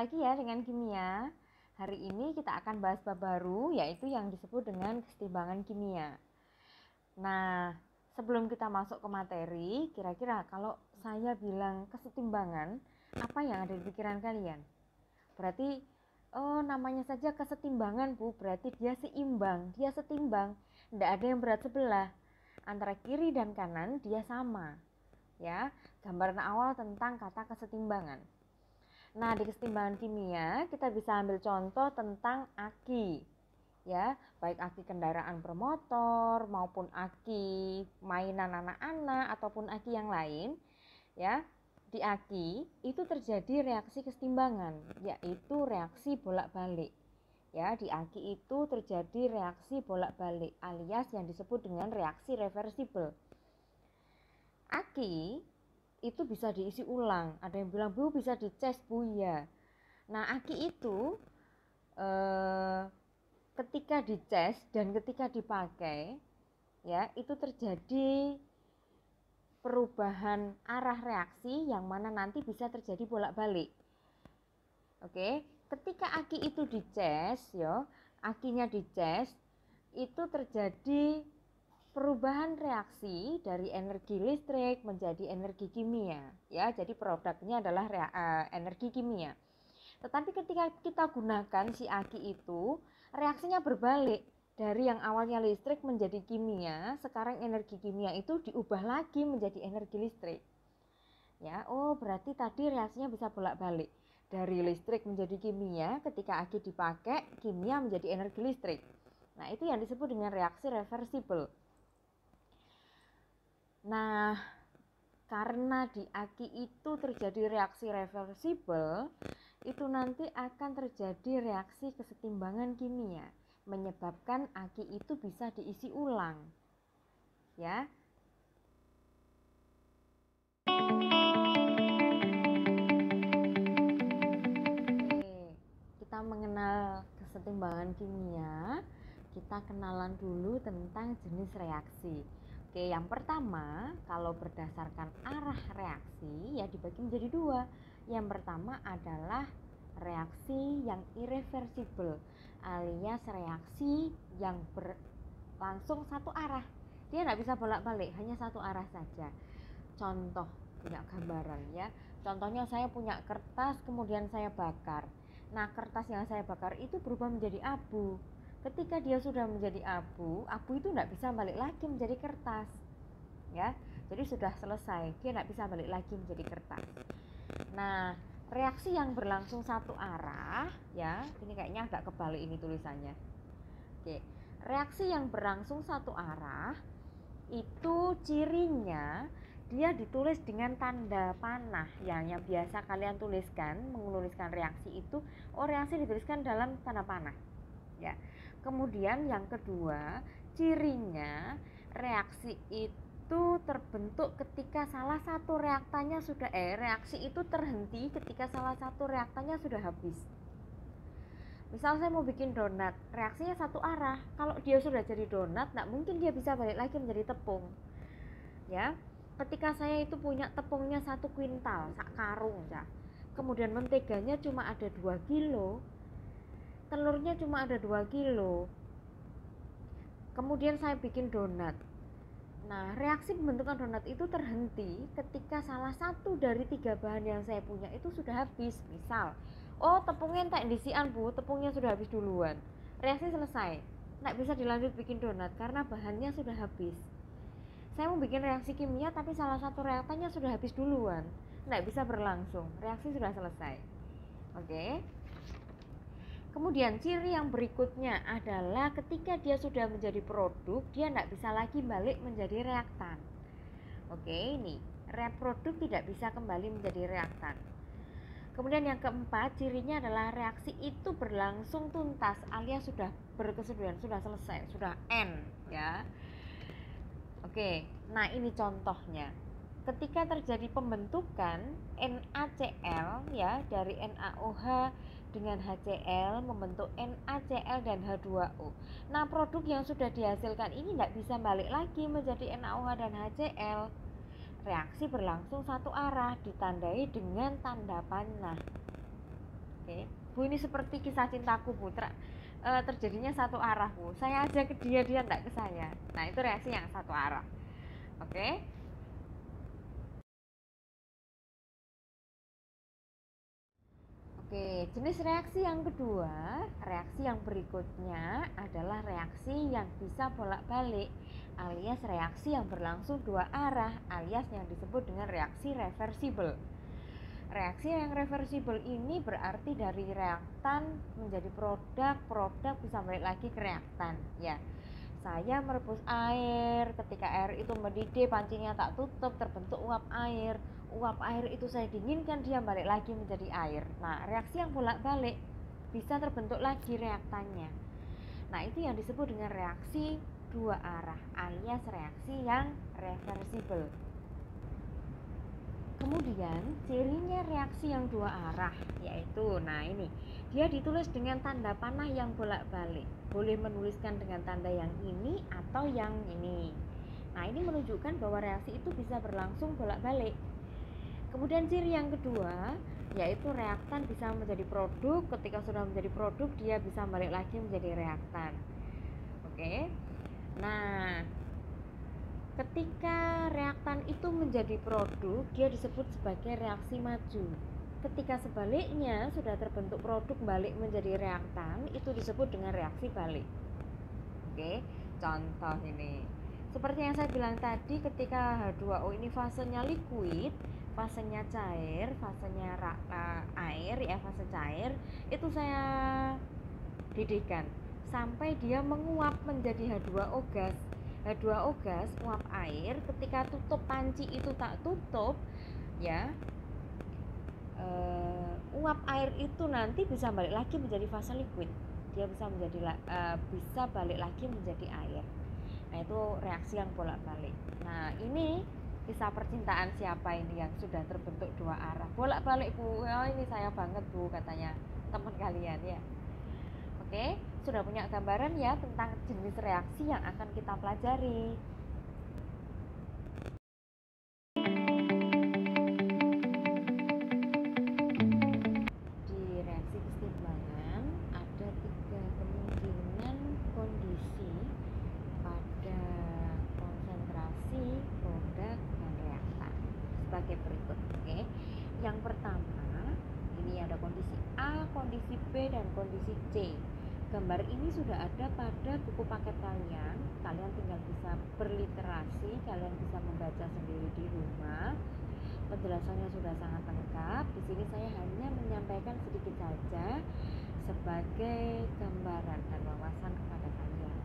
lagi ya dengan kimia. Hari ini kita akan bahas bab baru, yaitu yang disebut dengan kesetimbangan kimia. Nah, sebelum kita masuk ke materi, kira-kira kalau saya bilang kesetimbangan, apa yang ada di pikiran kalian? Berarti, oh namanya saja kesetimbangan Bu, berarti dia seimbang, dia setimbang. Tidak ada yang berat sebelah. Antara kiri dan kanan dia sama. Ya, gambaran awal tentang kata kesetimbangan. Nah, di kesetimbangan kimia kita bisa ambil contoh tentang aki, ya, baik aki kendaraan bermotor maupun aki mainan anak-anak ataupun aki yang lain, ya. Di aki itu terjadi reaksi kesetimbangan, yaitu reaksi bolak-balik. Ya, di aki itu terjadi reaksi bolak-balik alias yang disebut dengan reaksi reversibel. Aki itu bisa diisi ulang. Ada yang bilang, Bu, bisa dicas, Bu, ya. Nah, aki itu ketika dicas dan ketika dipakai, ya, itu terjadi perubahan arah reaksi yang mana nanti bisa terjadi bolak-balik. Oke, ketika aki itu dicas, ya, akinya dicas, itu terjadi perubahan reaksi dari energi listrik menjadi energi kimia, ya. Jadi produknya adalah energi kimia. Tetapi ketika kita gunakan si aki itu, reaksinya berbalik. Dari yang awalnya listrik menjadi kimia, sekarang energi kimia itu diubah lagi menjadi energi listrik. Ya, oh berarti tadi reaksinya bisa bolak-balik. Dari listrik menjadi kimia, ketika aki dipakai, kimia menjadi energi listrik. Nah, itu yang disebut dengan reaksi reversibel. Nah, karena di aki itu terjadi reaksi reversibel, itu nanti akan terjadi reaksi kesetimbangan kimia, menyebabkan aki itu bisa diisi ulang. Ya. Oke, kita mengenal kesetimbangan kimia, kita kenalan dulu tentang jenis reaksi. Oke, yang pertama, kalau berdasarkan arah reaksi, ya dibagi menjadi dua. Yang pertama adalah reaksi yang irreversibel, alias reaksi yang berlangsung satu arah. Dia tidak bisa bolak-balik, hanya satu arah saja. Contoh, punya gambaran ya. Contohnya saya punya kertas, kemudian saya bakar. Nah, kertas yang saya bakar itu berubah menjadi abu. Ketika dia sudah menjadi abu, abu itu tidak bisa balik lagi menjadi kertas, ya. Jadi sudah selesai, dia tidak bisa balik lagi menjadi kertas. Nah, reaksi yang berlangsung satu arah, ya, ini kayaknya agak kebalik ini tulisannya. Oke, reaksi yang berlangsung satu arah itu cirinya dia ditulis dengan tanda panah, yang biasa kalian tuliskan, menuliskan reaksi itu, oh reaksi dituliskan dalam tanda panah, ya. Kemudian yang kedua, cirinya reaksi itu terbentuk ketika salah satu reaksi itu terhenti ketika salah satu reaktannya sudah habis. Misal saya mau bikin donat, reaksinya satu arah. Kalau dia sudah jadi donat, tidak mungkin dia bisa balik lagi menjadi tepung. Ya, ketika saya itu punya tepungnya 1 kuintal, sak karung ya. Kemudian menteganya cuma ada 2 kilo, telurnya cuma ada 2 kilo. Kemudian saya bikin donat. Nah, reaksi pembentukan donat itu terhenti ketika salah satu dari 3 bahan yang saya punya itu sudah habis. Misal, oh tepungnya tak disian Bu, tepungnya sudah habis duluan. Reaksi selesai, nggak bisa dilanjut bikin donat karena bahannya sudah habis. Saya mau bikin reaksi kimia tapi salah satu reaktannya sudah habis duluan, nggak bisa berlangsung, reaksi sudah selesai. Oke. Kemudian ciri yang berikutnya adalah ketika dia sudah menjadi produk, dia tidak bisa lagi balik menjadi reaktan. Oke, ini produk tidak bisa kembali menjadi reaktan. Kemudian yang keempat, cirinya adalah reaksi itu berlangsung tuntas, alias sudah berkesudahan, sudah selesai, sudah end, ya. Oke, nah ini contohnya. Ketika terjadi pembentukan NaCl, ya, dari NaOH dengan HCl membentuk NaCl dan H2O. Nah, produk yang sudah dihasilkan ini tidak bisa balik lagi menjadi NaOH dan HCl. Reaksi berlangsung satu arah, ditandai dengan tanda panah. Oke. Bu, ini seperti kisah cintaku, Bu. Terjadinya satu arah, Bu. Saya aja ke dia, dia enggak ke saya. Nah, itu reaksi yang satu arah. Oke. Oke, jenis reaksi yang kedua, reaksi yang berikutnya adalah reaksi yang bisa bolak-balik, alias reaksi yang berlangsung dua arah, alias yang disebut dengan reaksi reversible. Reaksi yang reversible ini berarti dari reaktan menjadi produk, produk bisa balik lagi ke reaktan. Ya, saya merebus air, ketika air itu mendidih, pancinya tak tutup, terbentuk uap air. Uap air itu saya dinginkan, dia balik lagi menjadi air. Nah, reaksi yang bolak-balik bisa terbentuk lagi reaktannya. Nah, itu yang disebut dengan reaksi dua arah, alias reaksi yang reversible. Kemudian cirinya reaksi yang dua arah yaitu, nah ini dia ditulis dengan tanda panah yang bolak-balik. Boleh menuliskan dengan tanda yang ini atau yang ini. Nah, ini menunjukkan bahwa reaksi itu bisa berlangsung bolak-balik. Kemudian ciri yang kedua yaitu reaktan bisa menjadi produk. Ketika sudah menjadi produk, dia bisa balik lagi menjadi reaktan. Oke. Nah, ketika reaktan itu menjadi produk, dia disebut sebagai reaksi maju. Ketika sebaliknya sudah terbentuk produk balik menjadi reaktan, itu disebut dengan reaksi balik. Oke, contoh ini. Seperti yang saya bilang tadi, ketika H2O ini fasenya liquid, fasenya cair, fasenya air ya, fase cair, itu saya didihkan sampai dia menguap menjadi H2O gas. H2O gas, uap air, ketika tutup panci itu tak tutup ya, uap air itu nanti bisa balik lagi menjadi fase liquid. Dia bisa bisa balik lagi menjadi air. Nah, itu reaksi yang bolak-balik. Nah, ini kisah percintaan siapa ini yang sudah terbentuk dua arah bolak-balik, Bu? Oh, ini saya banget, Bu, katanya teman kalian ya. Oke, sudah punya gambaran ya tentang jenis reaksi yang akan kita pelajari. Di reaksi kesetimbangan ada tiga kemungkinan kondisi pada konsentrasi produk dan reaktan sebagai berikut. Oke, yang pertama ini ada kondisi A, kondisi B, dan kondisi C. Gambar ini sudah ada pada buku paket kalian. Kalian tinggal bisa berliterasi, kalian bisa membaca sendiri di rumah. Penjelasannya sudah sangat lengkap. Di sini saya hanya menyampaikan sedikit saja sebagai gambaran dan wawasan kepada kalian.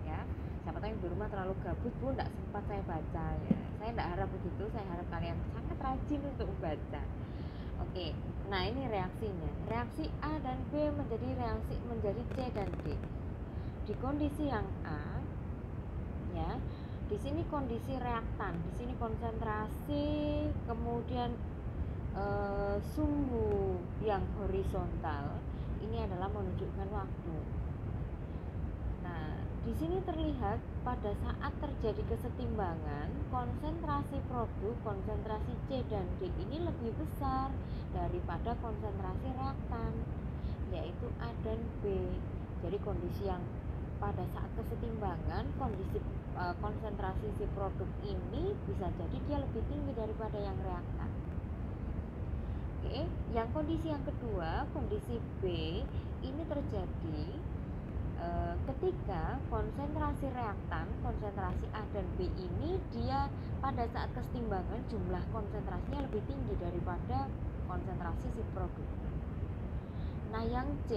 Ya, siapa tahu yang di rumah terlalu gabut, Bu, tidak sempat saya baca. Ya, saya tidak harap begitu. Saya harap kalian sangat rajin untuk membaca. Oke, nah ini reaksinya. Reaksi A dan B menjadi C dan D. Di kondisi yang A, ya, di sini kondisi reaktan, di sini konsentrasi, kemudian sumbu yang horizontal. Ini adalah menunjukkan waktu. Nah, di sini terlihat pada saat terjadi kesetimbangan, konsentrasi produk, konsentrasi C dan D ini lebih besar daripada konsentrasi reaktan, yaitu A dan B. Jadi kondisi yang pada saat kesetimbangan, kondisi konsentrasi si produk ini bisa jadi dia lebih tinggi daripada yang reaktan. Oke, yang kondisi yang kedua, kondisi B, ini terjadi ketika konsentrasi reaktan, konsentrasi A dan B ini dia pada saat kesetimbangan jumlah konsentrasinya lebih tinggi daripada konsentrasi si produk. Nah, yang C,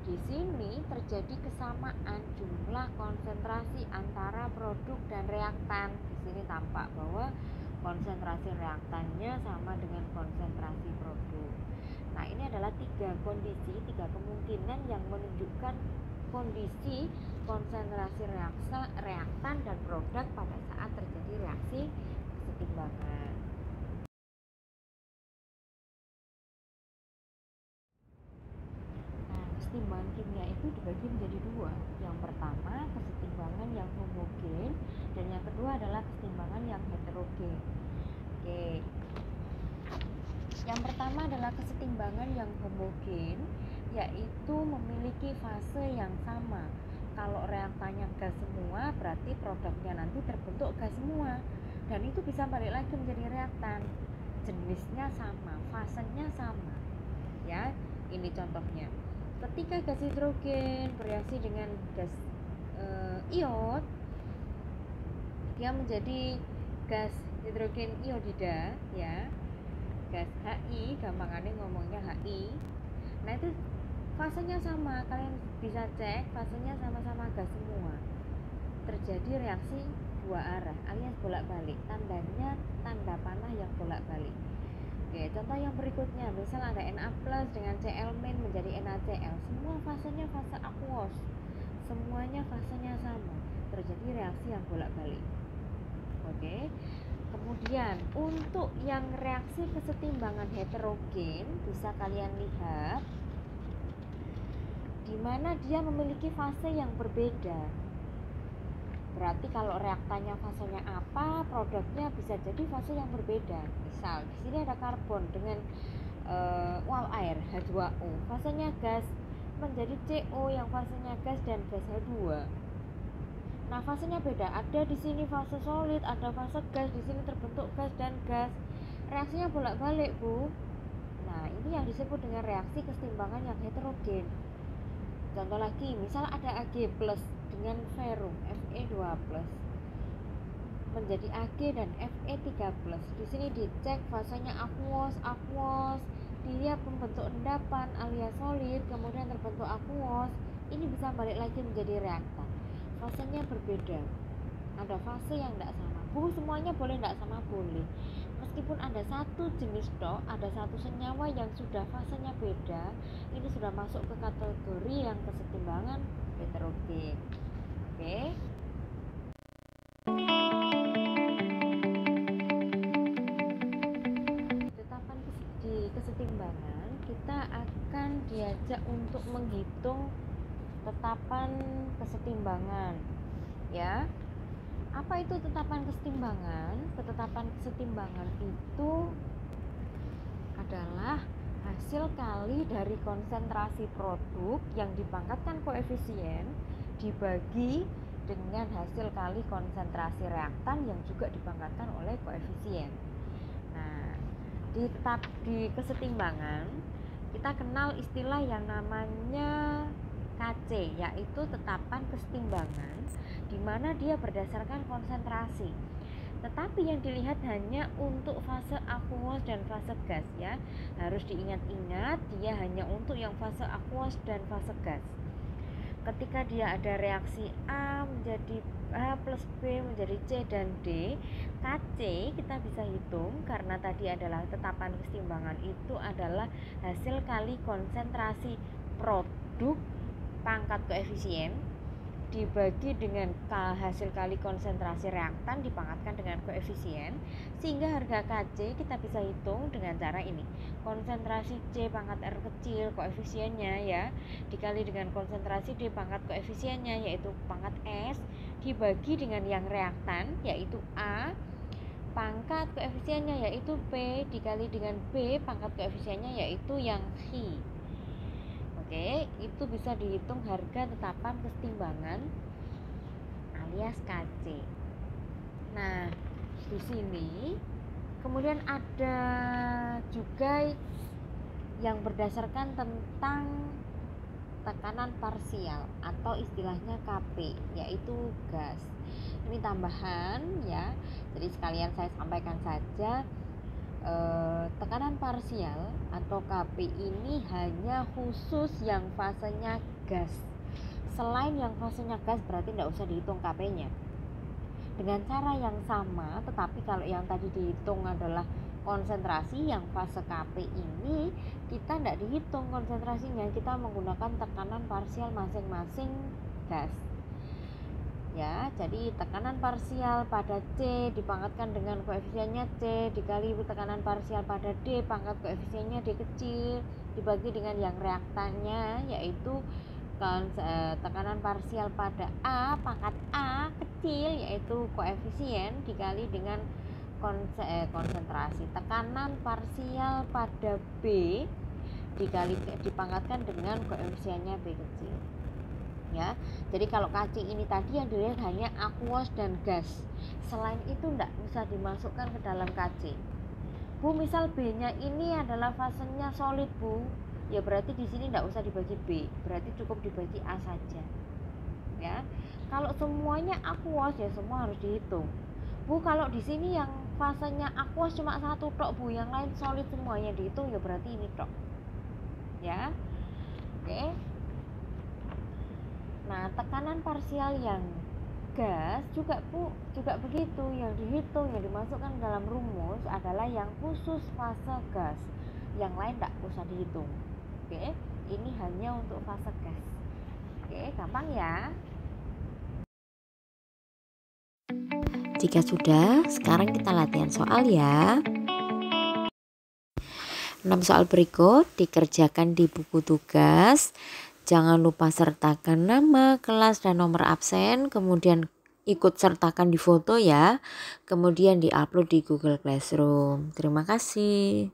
di sini terjadi kesamaan jumlah konsentrasi antara produk dan reaktan. Di sini tampak bahwa konsentrasi reaktannya sama dengan konsentrasi produk. Nah, ini adalah tiga kondisi, tiga kemungkinan yang menunjukkan kondisi konsentrasi reaktan dan produk pada saat terjadi reaksi kesetimbangan. Nah, kesetimbangan kimia itu dibagi menjadi dua. Yang pertama, kesetimbangan yang homogen, dan yang kedua adalah kesetimbangan yang heterogen. Oke. Yang pertama adalah kesetimbangan yang homogen. yaitu memiliki fase yang sama. Kalau reaktannya gas semua, berarti produknya nanti terbentuk gas semua, dan itu bisa balik lagi menjadi reaktan. Jenisnya sama, fasenya sama. Ya, ini contohnya. Ketika gas hidrogen bereaksi dengan gas iod, dia menjadi gas hidrogen iodida, ya, gas HI, gampangannya ngomongnya HI. Nah, itu fasenya sama, kalian bisa cek fasenya sama-sama gas semua. Terjadi reaksi dua arah alias bolak-balik, tandanya tanda panah yang bolak-balik. Oke, contoh yang berikutnya, misal ada Na+ dengan Cl- menjadi NaCl, semua fasenya fase aquos, semuanya fasenya sama, terjadi reaksi yang bolak-balik. Oke. Kemudian untuk yang reaksi kesetimbangan heterogen, bisa kalian lihat di mana dia memiliki fase yang berbeda. Berarti kalau reaktannya fasenya apa, produknya bisa jadi fase yang berbeda. Misal di sini ada karbon dengan uap air H2O, fasenya gas, menjadi CO yang fasenya gas dan gas H2. Nah, fasenya beda. Ada di sini fase solid, ada fase gas, di sini terbentuk gas dan gas. Reaksinya bolak-balik, Bu. Nah, ini yang disebut dengan reaksi kesetimbangan yang heterogen. Contoh lagi, misal ada Ag+ dengan ferrum Fe2+, menjadi Ag dan Fe3+. Di sini dicek fasenya aquos, dia membentuk endapan alias solid, kemudian terbentuk aquos. Ini bisa balik lagi menjadi reaktan. Fasenya berbeda. Ada fase yang tidak sama. Bu, semuanya boleh tidak sama? Boleh. Meskipun ada satu jenis tok, ada satu senyawa yang sudah fasenya beda, ini sudah masuk ke kategori yang kesetimbangan heterogen. Oke. Tetapan di kesetimbangan, kita akan diajak untuk menghitung tetapan kesetimbangan. Ya. Apa itu tetapan kesetimbangan? Ketetapan kesetimbangan itu adalah hasil kali dari konsentrasi produk yang dipangkatkan koefisien dibagi dengan hasil kali konsentrasi reaktan yang juga dipangkatkan oleh koefisien. Nah, di kesetimbangan kita kenal istilah yang namanya KC, yaitu tetapan kesetimbangan, di mana dia berdasarkan konsentrasi. Tetapi yang dilihat hanya untuk fase aquos dan fase gas, ya. Harus diingat-ingat, dia hanya untuk yang fase aquos dan fase gas. Ketika dia ada reaksi A menjadi A plus B menjadi C dan D, KC kita bisa hitung karena tadi adalah tetapan kesetimbangan itu adalah hasil kali konsentrasi produk pangkat koefisien dibagi dengan hasil kali konsentrasi reaktan dipangkatkan dengan koefisien, sehingga harga KC kita bisa hitung dengan cara ini. Konsentrasi C pangkat R kecil koefisiennya, ya, dikali dengan konsentrasi D pangkat koefisiennya yaitu pangkat S, dibagi dengan yang reaktan yaitu A, pangkat koefisiennya yaitu P, dikali dengan B pangkat koefisiennya yaitu yang Hi. Oke, itu bisa dihitung harga tetapan kesetimbangan alias KC. Nah, di sini kemudian ada juga yang berdasarkan tentang tekanan parsial atau istilahnya KP, yaitu gas. Ini tambahan, ya. Jadi sekalian saya sampaikan saja. Tekanan parsial atau KP ini hanya khusus yang fasenya gas. Selain yang fasenya gas berarti tidak usah dihitung KP-nya. Dengan cara yang sama, tetapi kalau yang tadi dihitung adalah konsentrasi, yang fase KP ini kita tidak dihitung konsentrasinya, kita menggunakan tekanan parsial masing-masing gas. Ya, jadi tekanan parsial pada C dipangkatkan dengan koefisiennya C dikali tekanan parsial pada D pangkat koefisiennya D kecil dibagi dengan yang reaktannya yaitu tekanan parsial pada A pangkat A kecil yaitu koefisien dikali dengan konsentrasi. Tekanan parsial pada B dipangkatkan dengan koefisiennya B kecil. Ya, jadi kalau KC ini tadi yang dilihat hanya aqueous dan gas, selain itu tidak usah dimasukkan ke dalam KC. Bu, misal B-nya ini adalah fasenya solid, Bu, ya berarti di sini tidak usah dibagi B, berarti cukup dibagi A saja. Ya, kalau semuanya aqueous ya semua harus dihitung. Bu, kalau di sini yang fasenya aqueous cuma satu tok, Bu, yang lain solid semuanya dihitung, ya berarti ini tok. Ya, oke. Nah, tekanan parsial yang gas juga begitu, yang dihitung, yang dimasukkan dalam rumus adalah yang khusus fase gas, yang lain tidak usah dihitung. Oke, ini hanya untuk fase gas. Oke, gampang ya. Jika sudah, sekarang kita latihan soal ya. 6 soal berikut dikerjakan di buku tugas. Jangan lupa sertakan nama, kelas, dan nomor absen, kemudian ikut sertakan di foto ya, kemudian diupload di Google Classroom. Terima kasih.